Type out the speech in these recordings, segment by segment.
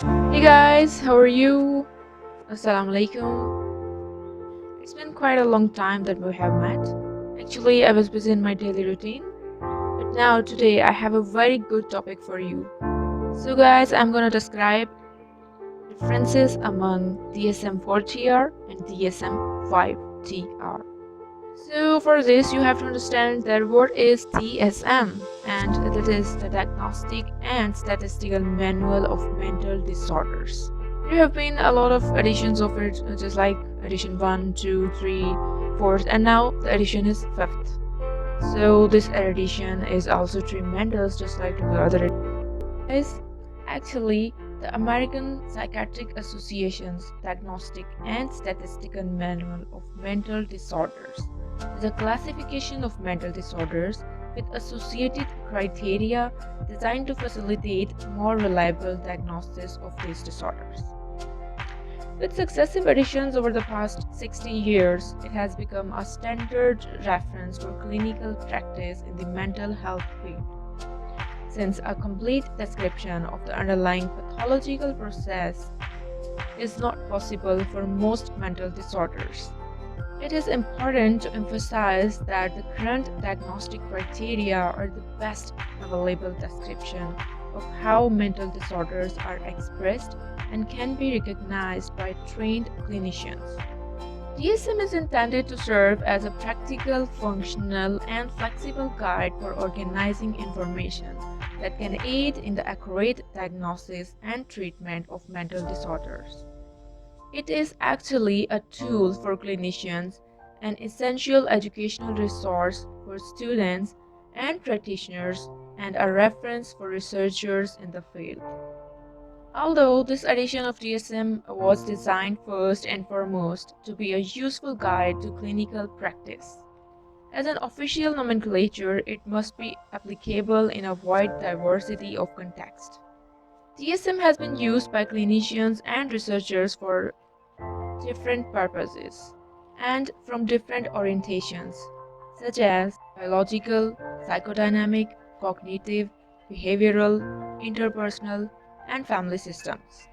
Hey guys, how are you? Assalamu alaikum. It's been quite a long time that we have met. Actually, I was busy in my daily routine, but now today I have a very good topic for you. So guys, I'm gonna describe differences among DSM 4TR and DSM 5TR. So for this, you have to understand that what is DSM, and that is the Diagnostic and Statistical Manual of Mental Disorders. There have been a lot of editions of it, just like edition 1, 2, 3, 4th, and now the edition is 5th. So this edition is also tremendous, just like the other editions. Actually, the American Psychiatric Association's Diagnostic and Statistical Manual of Mental Disorders is a classification of mental disorders with associated criteria designed to facilitate more reliable diagnosis of these disorders. With successive editions over the past 60 years, it has become a standard reference for clinical practice in the mental health field, since a complete description of the underlying pathological process is not possible for most mental disorders. It is important to emphasize that the current diagnostic criteria are the best available description of how mental disorders are expressed and can be recognized by trained clinicians. DSM is intended to serve as a practical, functional, and flexible guide for organizing information that can aid in the accurate diagnosis and treatment of mental disorders. It is actually a tool for clinicians, an essential educational resource for students and practitioners, and a reference for researchers in the field. Although this edition of DSM was designed first and foremost to be a useful guide to clinical practice, as an official nomenclature, it must be applicable in a wide diversity of context. DSM has been used by clinicians and researchers for different purposes and from different orientations, such as biological, psychodynamic, cognitive, behavioral, interpersonal, and family systems,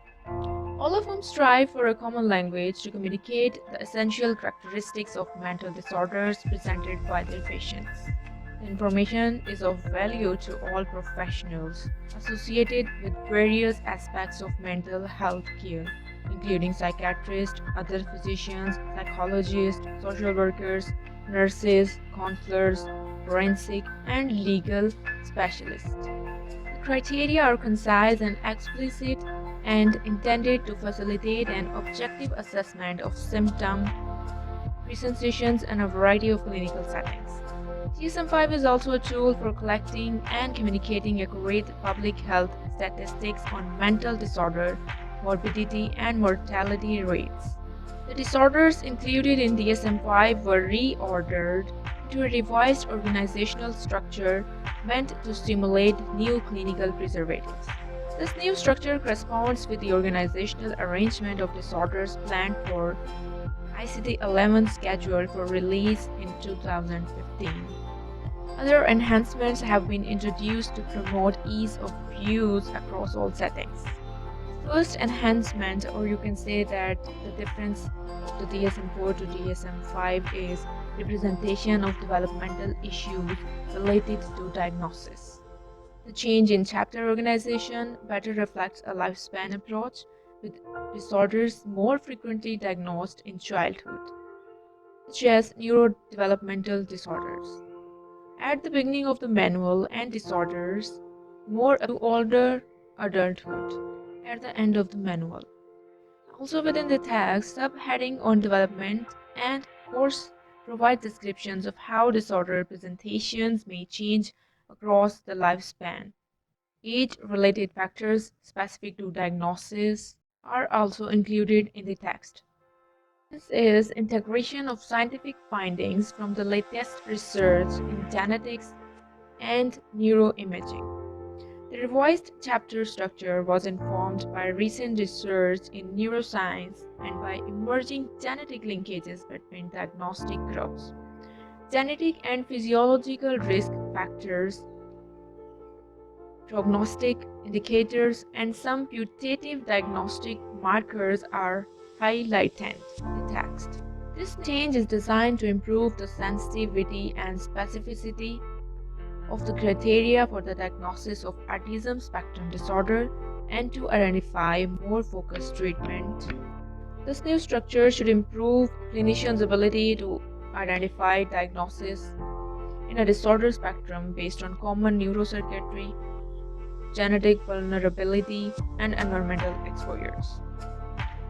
all of whom strive for a common language to communicate the essential characteristics of mental disorders presented by their patients. The information is of value to all professionals associated with various aspects of mental health care, including psychiatrists, other physicians, psychologists, social workers, nurses, counselors, forensic, and legal specialists. The criteria are concise and explicit and intended to facilitate an objective assessment of symptom presentations in a variety of clinical settings. DSM-5 is also a tool for collecting and communicating accurate public health statistics on mental disorder, morbidity, and mortality rates. The disorders included in DSM-5 were reordered into a revised organizational structure meant to stimulate new clinical preservatives. This new structure corresponds with the organizational arrangement of disorders planned for ICD-11 scheduled for release in 2015. Other enhancements have been introduced to promote ease of use across all settings. First enhancement, or you can say that the difference of the DSM-4 to DSM-5 is representation of developmental issues related to diagnosis. The change in chapter organization better reflects a lifespan approach, with disorders more frequently diagnosed in childhood, such as neurodevelopmental disorders at the beginning of the manual, and disorders more to older adulthood at the end of the manual. Also within the text, subheading on development and course provide descriptions of how disorder presentations may change across the lifespan. Age-related factors specific to diagnosis are also included in the text. This is integration of scientific findings from the latest research in genetics and neuroimaging. The revised chapter structure was informed by recent research in neuroscience and by emerging genetic linkages between diagnostic groups. Genetic and physiological risk factors prognostic indicators, and some putative diagnostic markers are highlighted in the text. This change is designed to improve the sensitivity and specificity of the criteria for the diagnosis of autism spectrum disorder and to identify more focused treatment. This new structure should improve clinicians' ability to identify diagnosis in a disorder spectrum based on common neurocircuitry, genetic vulnerability, and environmental exposures.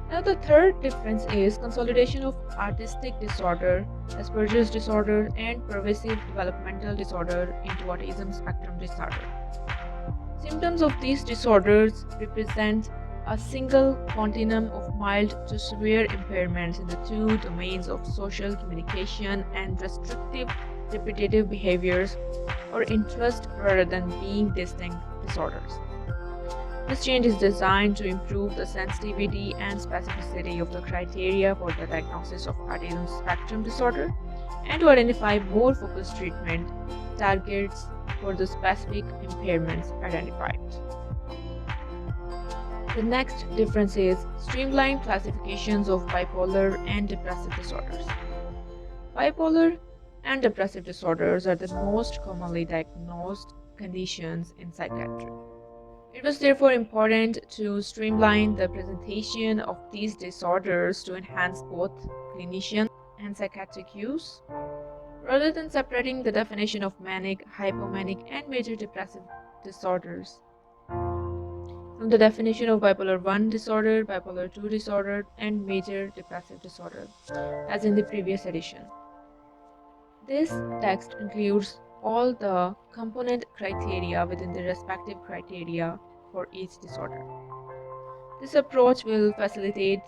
Now, the third difference is consolidation of artistic disorder, Asperger's disorder, and pervasive developmental disorder into autism spectrum disorder. Symptoms of these disorders represent a single continuum of mild to severe impairments in the two domains of social communication and restrictive repetitive behaviors or interest rather than being distinct disorders. This change is designed to improve the sensitivity and specificity of the criteria for the diagnosis of autism spectrum disorder and to identify more focused treatment targets for the specific impairments identified. The next difference is streamlined classifications of bipolar and depressive disorders. Bipolar and depressive disorders are the most commonly diagnosed conditions in psychiatry. It was therefore important to streamline the presentation of these disorders to enhance both clinician and psychiatric use, rather than separating the definition of manic, hypomanic, and major depressive disorders from the definition of bipolar 1 disorder, bipolar 2 disorder, and major depressive disorder, as in the previous edition. This text includes all the component criteria within the respective criteria for each disorder. This approach will facilitate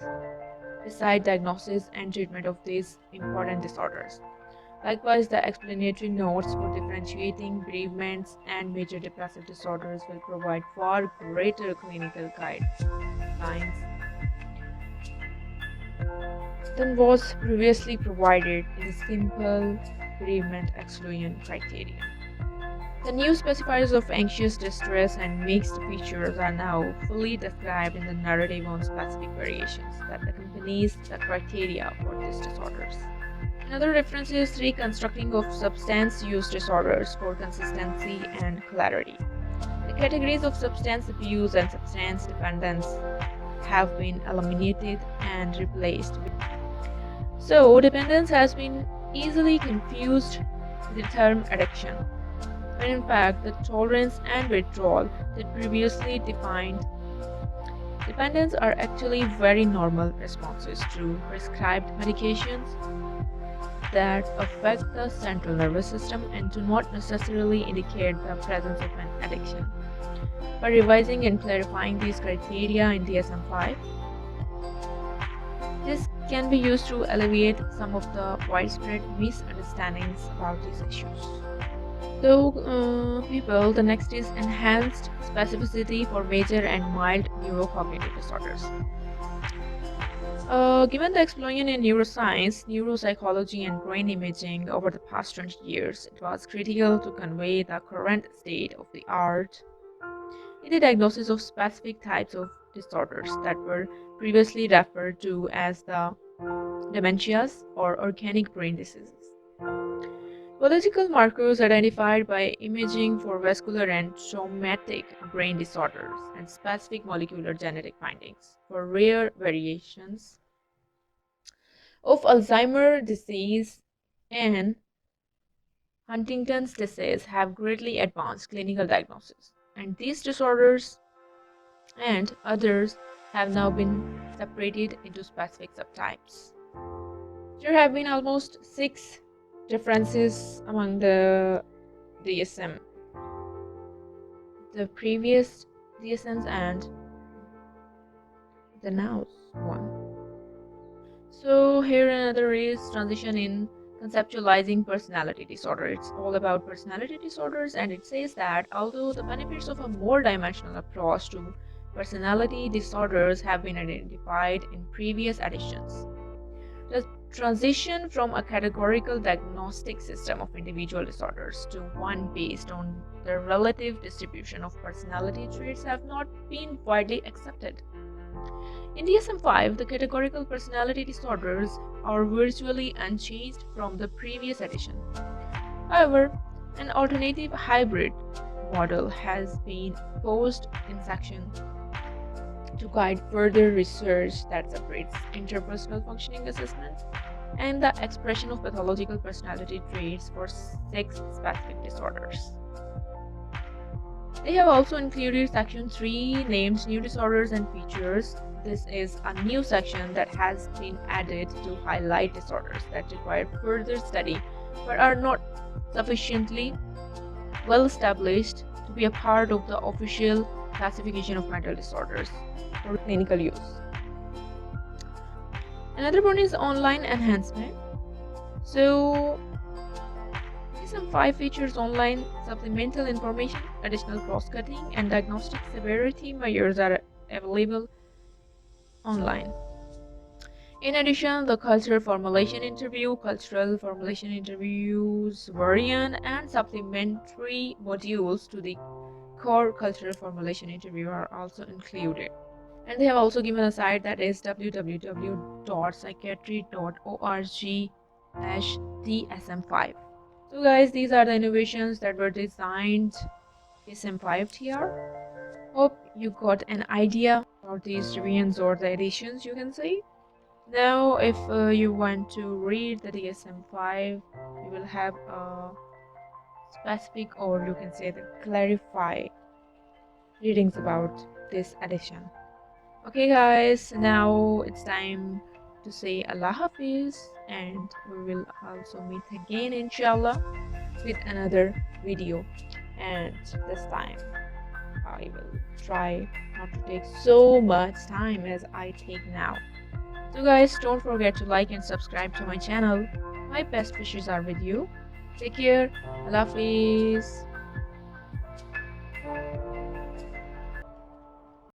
precise diagnosis and treatment of these important disorders. Likewise, the explanatory notes for differentiating bereavements and major depressive disorders will provide far greater clinical guidelines than was previously provided in the simple bereavement exclusion criteria. The new specifiers of anxious distress and mixed features are now fully described in the narrative on specific variations that accompanies the criteria for these disorders. Another difference is reconstructing of substance use disorders for consistency and clarity. The categories of substance abuse and substance dependence have been eliminated and replaced with. So, dependence has been easily confused with the term addiction, when in fact the tolerance and withdrawal that previously defined dependence are actually very normal responses to prescribed medications that affect the central nervous system and do not necessarily indicate the presence of an addiction. By revising and clarifying these criteria in DSM-5, this can be used to alleviate some of the widespread misunderstandings about these issues. So, the next is enhanced specificity for major and mild neurocognitive disorders. Given the explosion in neuroscience, neuropsychology, and brain imaging over the past 20 years, it was critical to convey the current state of the art in the diagnosis of specific types of disorders that were previously referred to as the dementias or organic brain diseases. Biological markers identified by imaging for vascular and somatic brain disorders and specific molecular genetic findings for rare variations of Alzheimer's disease and Huntington's disease have greatly advanced clinical diagnosis, and these disorders and others have now been separated into specific subtypes. There have been almost 6 differences among the DSM, the previous DSMs and the now one. So here another is transition in conceptualizing personality disorder. It's all about personality disorders, and it says that although the benefits of a more dimensional approach to personality disorders have been identified in previous editions, the transition from a categorical diagnostic system of individual disorders to one based on the relative distribution of personality traits have not been widely accepted. In DSM-5, the categorical personality disorders are virtually unchanged from the previous edition. However, an alternative hybrid model has been proposed in section to guide further research that separates interpersonal functioning assessment and the expression of pathological personality traits for 6 specific disorders. They have also included section 3 named new disorders and features. This is a new section that has been added to highlight disorders that require further study but are not sufficiently well established to be a part of the official classification of mental disorders for clinical use. Another one is online enhancement. So DSM-5 features online supplemental information, additional cross-cutting, and diagnostic severity measures are available online. In addition, the cultural formulation interviews variant, and supplementary modules to the core cultural formulation interview are also included. And they have also given a site that is www.psychiatry.org/DSM5. So guys, these are the innovations that were designed DSM-5 TR. Hope you got an idea about these revisions or the additions, you can say. Now, if you want to read the DSM-5, you will have a specific, or you can say the clarify readings about this edition. Okay guys, now it's time to say Allah Hafiz, and we will also meet again inshallah with another video, and this time I will try not to take so much time as I take now. So guys, don't forget to like and subscribe to my channel. My best wishes are with you. Take care. Allah Hafiz.